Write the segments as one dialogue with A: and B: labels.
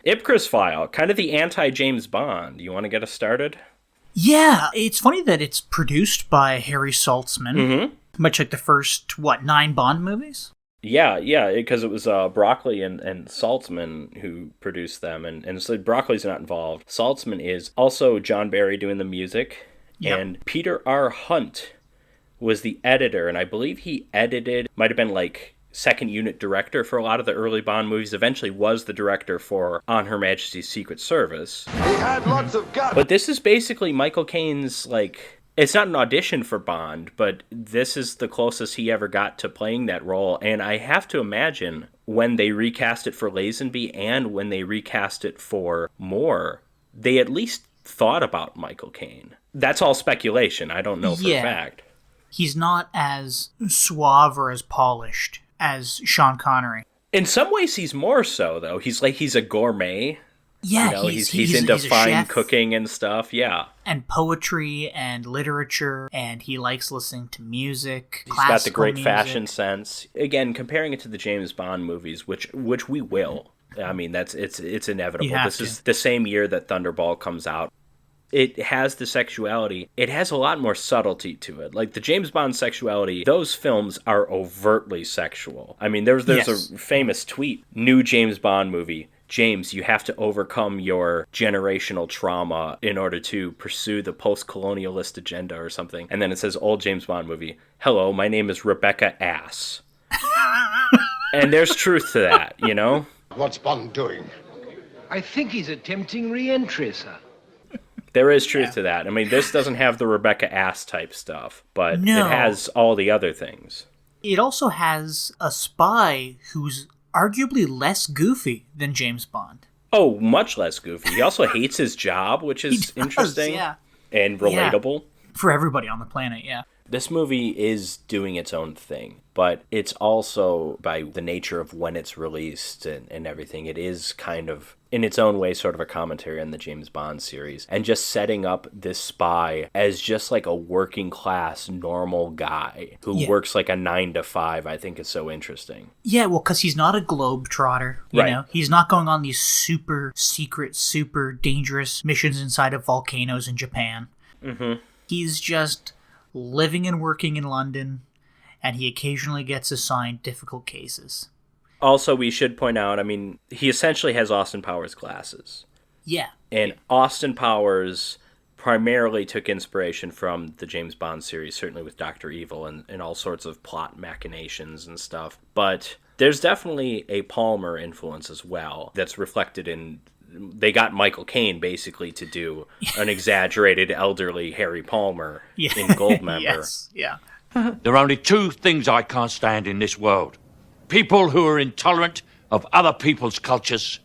A: Ipcress File, kind of the anti-James Bond. You want to get us started?
B: Yeah, it's funny that it's produced by Harry Saltzman, much like the first, 9 Bond movies?
A: Yeah, because it was Broccoli and Saltzman who produced them, and so Broccoli's not involved. Saltzman is also John Barry doing the music, and Peter R. Hunt was the editor, and I believe he edited, might have been like second unit director for a lot of the early Bond movies, eventually was the director for On Her Majesty's Secret Service.
C: He had lots of guts.
A: But this is basically Michael Caine's, it's not an audition for Bond, but this is the closest he ever got to playing that role, and I have to imagine when they recast it for Lazenby and when they recast it for Moore, they at least thought about Michael Caine. That's all speculation, I don't know for a fact.
B: He's not as suave or as polished as Sean Connery.
A: In some ways, he's more so, though. He's a gourmet.
B: Yeah,
A: he's into fine cooking and stuff, yeah.
B: And poetry and literature, and he likes listening to music,
A: He's got the great fashion sense. Again, comparing it to the James Bond movies, which we will. I mean, it's inevitable. This is the same year that Thunderball comes out. It has the sexuality. It has a lot more subtlety to it. Like the James Bond sexuality, those films are overtly sexual. I mean, there's a famous tweet, new James Bond movie. James, you have to overcome your generational trauma in order to pursue the post-colonialist agenda or something. And then it says, old James Bond movie, hello, my name is Rebecca Ass. And there's truth to that, you know?
C: What's Bond doing?
D: I think he's attempting re-entry, sir.
A: There is truth to that. I mean, this doesn't have the Rebecca Ass type stuff, but it has all the other things.
B: It also has a spy who's arguably less goofy than James Bond.
A: Oh, much less goofy. He also hates his job, which is interesting and relatable.
B: Yeah. For everybody on the planet, yeah.
A: This movie is doing its own thing, but it's also, by the nature of when it's released and everything, it is kind of, in its own way, sort of a commentary on the James Bond series. And just setting up this spy as just like a working class, normal guy who works like a 9 to 5, I think is so interesting.
B: Yeah, well, because he's not a globetrotter, you know? He's not going on these super secret, super dangerous missions inside of volcanoes in Japan. Mm-hmm. He's just living and working in London, and he occasionally gets assigned difficult cases.
A: Also, we should point out, I mean, he essentially has Austin Powers glasses.
B: Yeah.
A: And Austin Powers primarily took inspiration from the James Bond series, certainly with Dr. Evil and all sorts of plot machinations and stuff. But there's definitely a Palmer influence as well that's reflected in... They got Michael Caine, basically, to do an exaggerated elderly Harry Palmer in Goldmember.
B: Yes, yeah.
E: There are only 2 things I can't stand in this world. People who are intolerant of other people's cultures,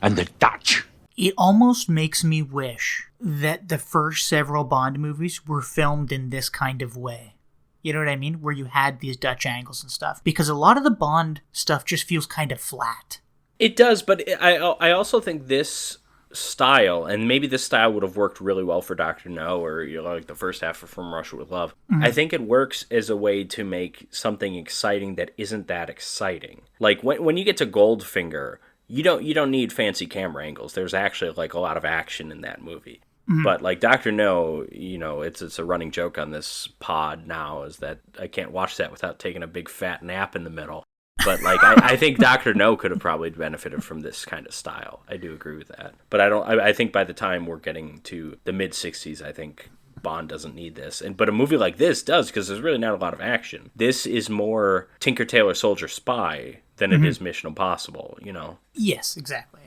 E: and the Dutch.
B: It almost makes me wish that the first several Bond movies were filmed in this kind of way. You know what I mean? Where you had these Dutch angles and stuff. Because a lot of the Bond stuff just feels kind of flat.
A: It does, but I also think this style, and maybe this style would have worked really well for Dr. No, or like the first half of From Russia with Love. Mm-hmm. I think it works as a way to make something exciting that isn't that exciting. Like when you get to Goldfinger, you don't need fancy camera angles. There's actually like a lot of action in that movie. Mm-hmm. But like Dr. No, it's a running joke on this pod now is that I can't watch that without taking a big fat nap in the middle. But like I think Dr. No could have probably benefited from this kind of style. I do agree with that. But I think by the time we're getting to the mid 60s, I think Bond doesn't need this. But a movie like this does, because there's really not a lot of action. This is more Tinker Tailor Soldier Spy than it is Mission Impossible, you know.
B: Yes, exactly.